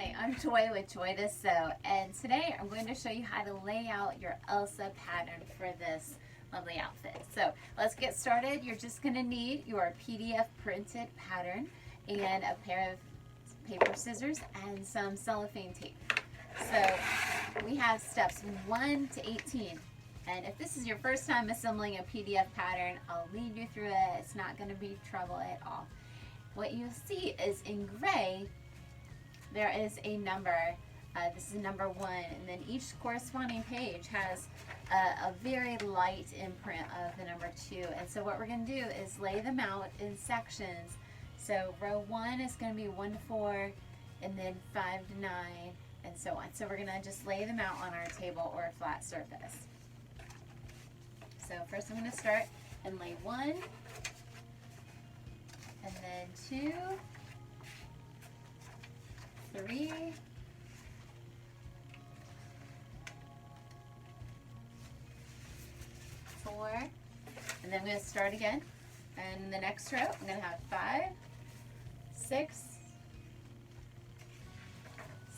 Hi, I'm Joy with Joy to Sew, and today I'm going to show you how to lay out your Elsa pattern for this lovely outfit. So let's get started. You're just going to need your PDF printed pattern and a pair of paper scissors and some cellophane tape. So we have steps 1 to 18. And if this is your first time assembling a PDF pattern, I'll lead you through it. It's not going to be trouble at all. What you'll see is in gray, there is a number. This is number 1, and then each corresponding page has a very light imprint of the number 2. And so what we're going to do is lay them out in sections. So row 1 is going to be 1 to 4, and then 5 to 9, and so on. So we're going to just lay them out on our table or a flat surface. So first I'm going to start and lay 1, and then 2, 3, 4, and then I'm going to start again. And in the next row, I'm going to have 5, 6,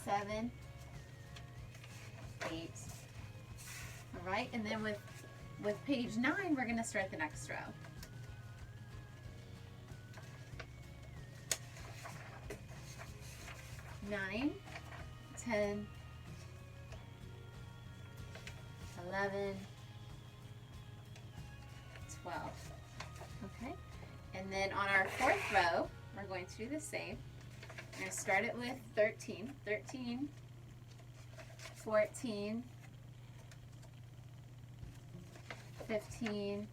7, 8. All right, and then with page 9, we're going to start the next row. 9, 10, 11, 12. Okay, and then on our 4th row, we're going to do the same. We're going to start it with 13, 13, 14, 15,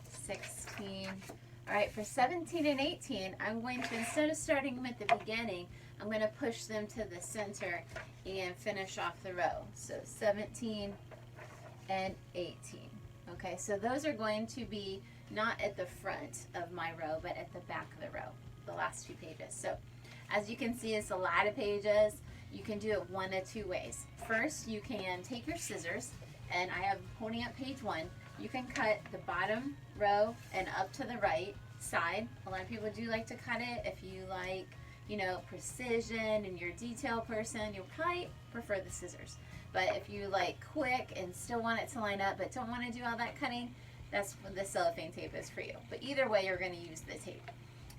16. All right, for 17 and 18, I'm going to, instead of starting them at the beginning, I'm going to push them to the center and finish off the row. So 17 and 18. Okay, so those are going to be not at the front of my row, but at the back of the row, the last 2 pages. So as you can see, it's a lot of pages. You can do it one of 2 ways. First, you can take your scissors, and I have holding up page 1. You can cut the bottom row and up to the right side. A lot of people do like to cut it. If you like, you know, precision and you're a detail person, you'll probably prefer the scissors. But if you like quick and still want it to line up but don't want to do all that cutting, that's what the cellophane tape is for you. But either way, you're going to use the tape.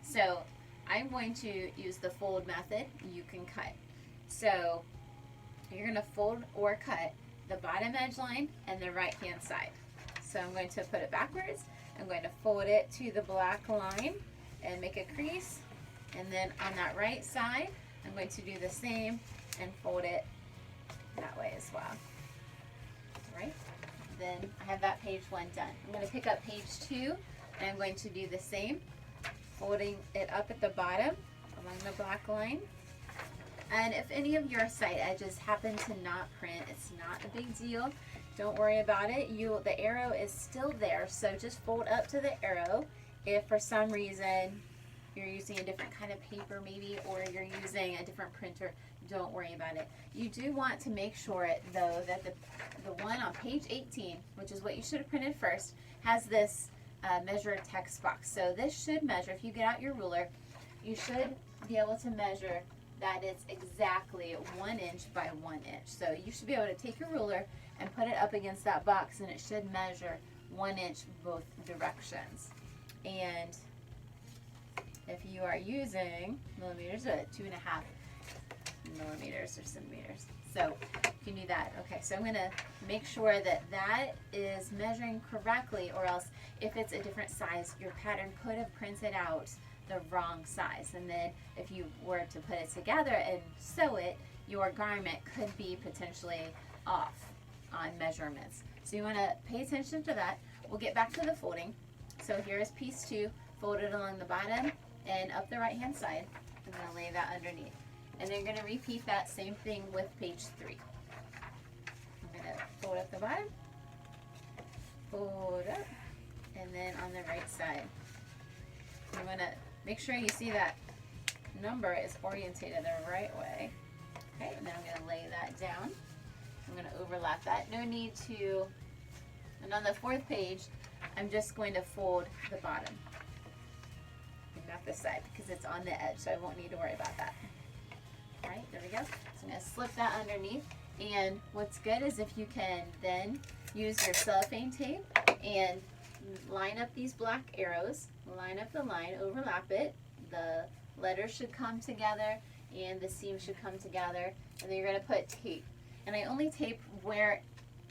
So I'm going to use the fold method. You can cut. So you're going to fold or cut the bottom edge line and the right hand side. So I'm going to put it backwards. I'm going to fold it to the black line and make a crease. And then on that right side, I'm going to do the same and fold it that way as well. All right. Then I have that page 1 done. I'm going to pick up page 2 and I'm going to do the same, folding it up at the bottom along the black line. And if any of your side edges happen to not print, it's not a big deal. Don't worry about it. The arrow is still there, so just fold up to the arrow. If for some reason you're using a different kind of paper maybe, or you're using a different printer, don't worry about it. You do want to make sure though that the one on page 18, which is what you should have printed first, has this measure text box. So this should measure, if you get out your ruler, you should be able to measure that it's exactly 1 inch by 1 inch. So you should be able to take your ruler and put it up against that box, and it should measure 1 inch both directions. And if you are using millimeters, 2.5 millimeters or centimeters. So you can do that. Okay, so I'm going to make sure that that is measuring correctly, or else if it's a different size, your pattern could have printed out the wrong size. And then if you were to put it together and sew it, your garment could be potentially off on measurements. So you want to pay attention to that. We'll get back to the folding. So here is piece 2, folded along the bottom and up the right hand side. I'm going to lay that underneath. And then you're going to repeat that same thing with page 3. I'm going to fold up the bottom, fold up, and then on the right side. I'm going to make sure you see that number is orientated the right way. Okay, and then I'm going to lay that down. I'm going to overlap that. No need to, and on the 4th page, I'm just going to fold the bottom. And not this side because it's on the edge, so I won't need to worry about that. All right, there we go. So I'm going to slip that underneath. And what's good is if you can then use your cellophane tape and line up these black arrows, line up the line, overlap it. The letters should come together and the seam should come together. And then you're going to put tape. And I only tape where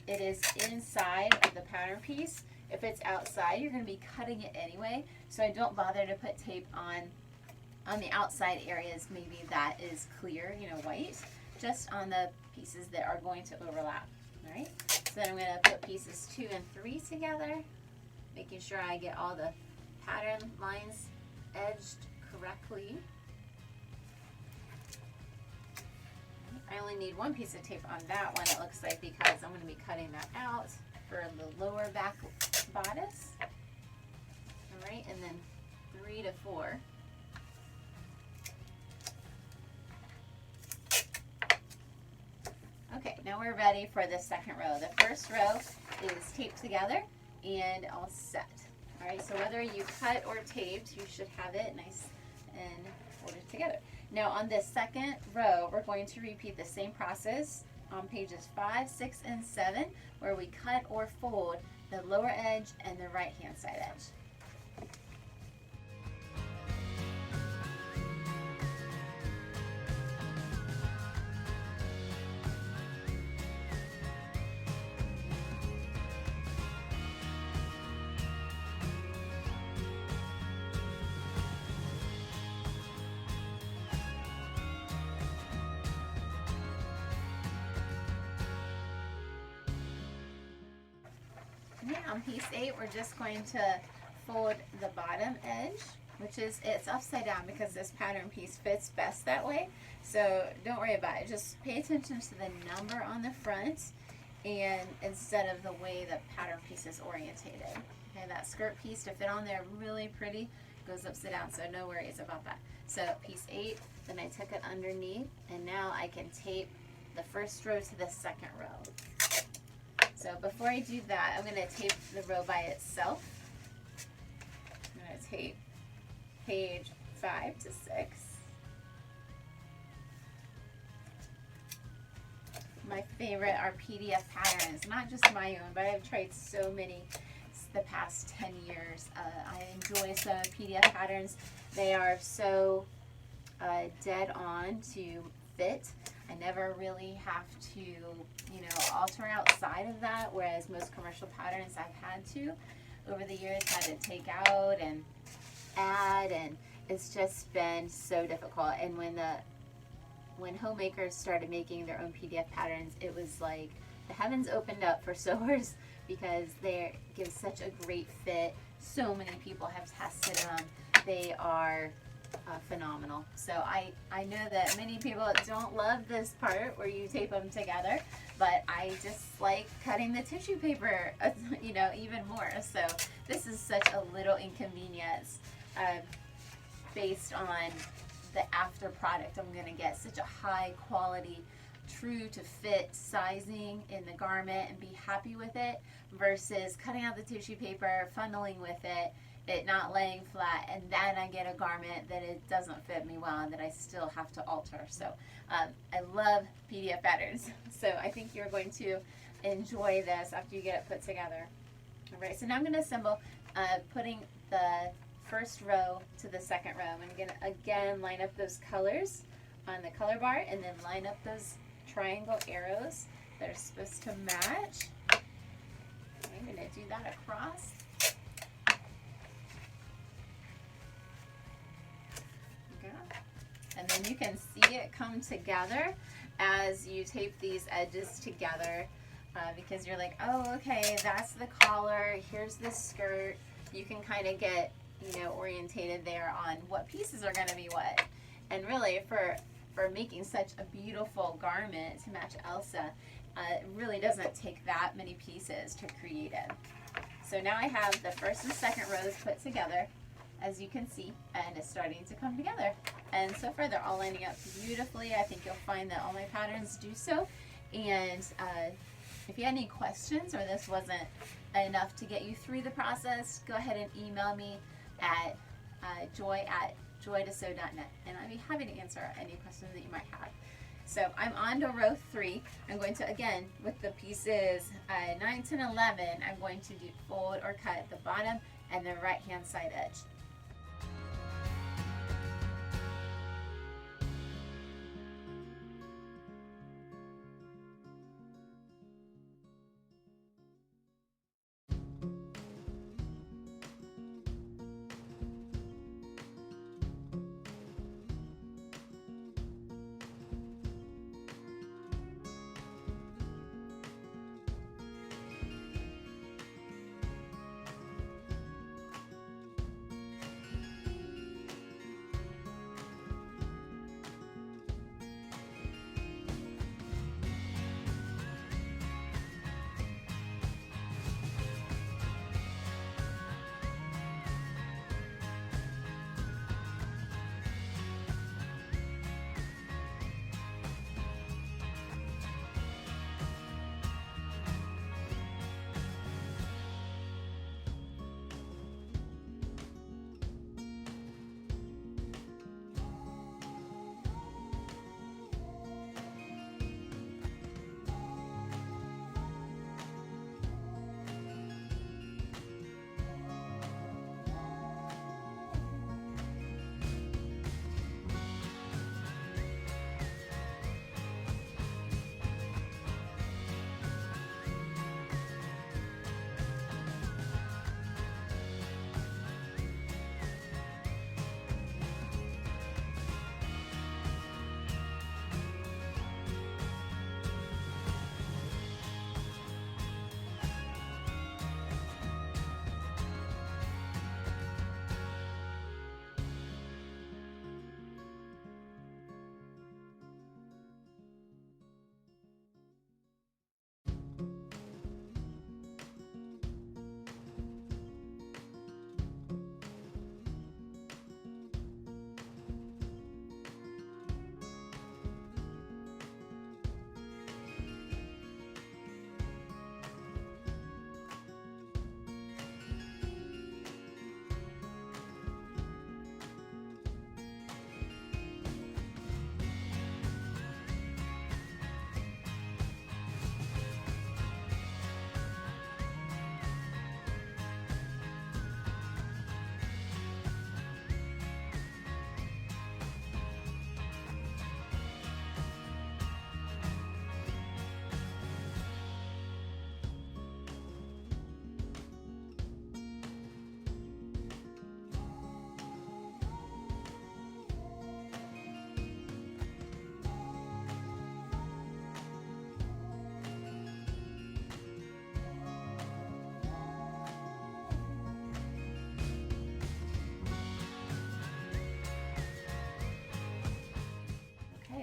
it is inside of the pattern piece. If it's outside, you're going to be cutting it anyway. So I don't bother to put tape on the outside areas, maybe that is clear, you know, white, just on the pieces that are going to overlap. All right, so then I'm going to put pieces 2 and 3 together, making sure I get all the pattern lines edged correctly. I only need 1 piece of tape on that one, it looks like, because I'm going to be cutting that out for the lower back bodice. All right, and then 3 to 4. Okay, now we're ready for the second row. The first row is taped together and all set. All right, so whether you cut or taped, you should have it nice and folded together. Now on this second row, we're going to repeat the same process on pages 5, 6, and 7, where we cut or fold the lower edge and the right-hand side edge. On piece 8, we're just going to fold the bottom edge, which is, it's upside down because this pattern piece fits best that way. So don't worry about it. Just pay attention to the number on the front and instead of the way the pattern piece is orientated. Okay, that skirt piece to fit on there really pretty goes upside down, so no worries about that. So piece 8, then I took it underneath, and now I can tape the first row to the second row. So before I do that, I'm going to tape the row by itself. I'm going to tape page 5 to 6. My favorite are PDF patterns, not just my own, but I've tried so many the past 10 years. I enjoy some PDF patterns. They are so dead on to fit. I never really have to, you know, alter outside of that, whereas most commercial patterns I've had to over the years had to take out and add, and it's just been so difficult. And when homemakers started making their own PDF patterns, it was like the heavens opened up for sewers because they give such a great fit. So many people have tested them. They are phenomenal. So I know that many people don't love this part where you tape them together, but I just like cutting the tissue paper, you know, even more. So this is such a little inconvenience based on the after product. I'm going to get such a high quality, true to fit sizing in the garment and be happy with it versus cutting out the tissue paper, funneling with it, it not laying flat, and then I get a garment that it doesn't fit me well and that I still have to alter. So I love PDF patterns. So I think you're going to enjoy this after you get it put together. All right, so now I'm going to assemble, putting the first row to the second row. I'm going to again line up those colors on the color bar and then line up those triangle arrows that are supposed to match. I'm going to do that across. And then you can see it come together as you tape these edges together because you're like, oh, okay, that's the collar, here's the skirt. You can kind of get, you know, orientated there on what pieces are going to be what. And really, for making such a beautiful garment to match Elsa, it really doesn't take that many pieces to create it. So now I have the first and second rows put together, as you can see, and it's starting to come together. And so far they're all lining up beautifully. I think you'll find that all my patterns do so. And if you had any questions or this wasn't enough to get you through the process, go ahead and email me at joy2sew.net, and I'd be happy to answer any questions that you might have. So I'm on to row 3. I'm going to, again, with the pieces 9, 10, 11, I'm going to fold or cut the bottom and the right hand side edge.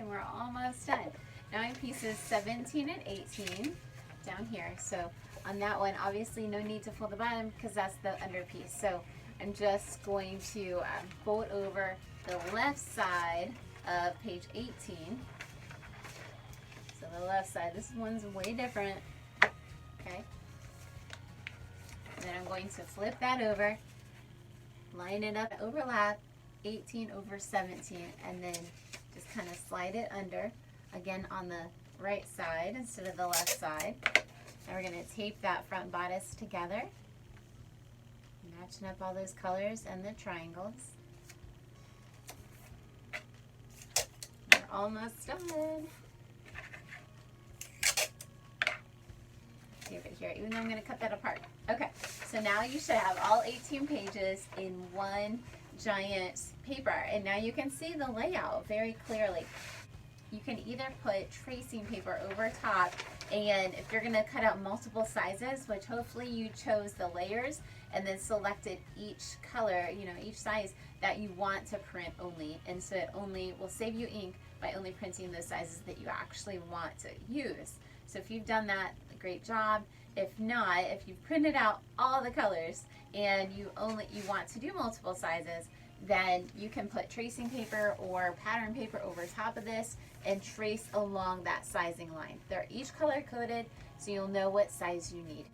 We're almost done. Now I'm pieces 17 and 18 down here. So on that one, obviously no need to fold the bottom because that's the under piece. So I'm just going to fold over the left side of page 18. So the left side, this one's way different. Okay. And then I'm going to flip that over, line it up, overlap 18 over 17, and then just kind of slide it under, again on the right side instead of the left side. And we're going to tape that front bodice together, matching up all those colors and the triangles. We're almost done. Tape it here, even though I'm going to cut that apart. Okay, so now you should have all 18 pages in one giant paper, and now you can see the layout very clearly. You can either put tracing paper over top, and if you're going to cut out multiple sizes, which hopefully you chose the layers and then selected each color, each size that you want to print only, and so it only will save you ink by only printing those sizes that you actually want to use. So if you've done that, great job. If not, if you've printed out all the colors and you want to do multiple sizes, then you can put tracing paper or pattern paper over top of this and trace along that sizing line. They're each color coded, so you'll know what size you need.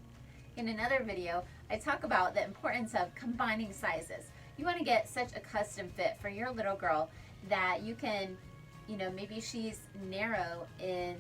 In another video, I talk about the importance of combining sizes. You want to get such a custom fit for your little girl that you can, maybe she's narrow in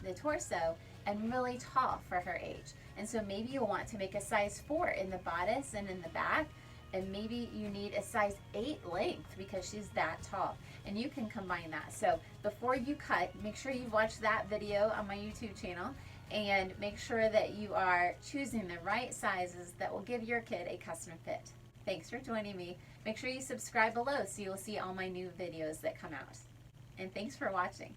the torso and really tall for her age. And so maybe you'll want to make a size 4 in the bodice and in the back, and maybe you need a size 8 length because she's that tall, and you can combine that. So before you cut, make sure you watch that video on my YouTube channel and make sure that you are choosing the right sizes that will give your kid a custom fit. Thanks for joining me. Make sure you subscribe below so you'll see all my new videos that come out. And thanks for watching.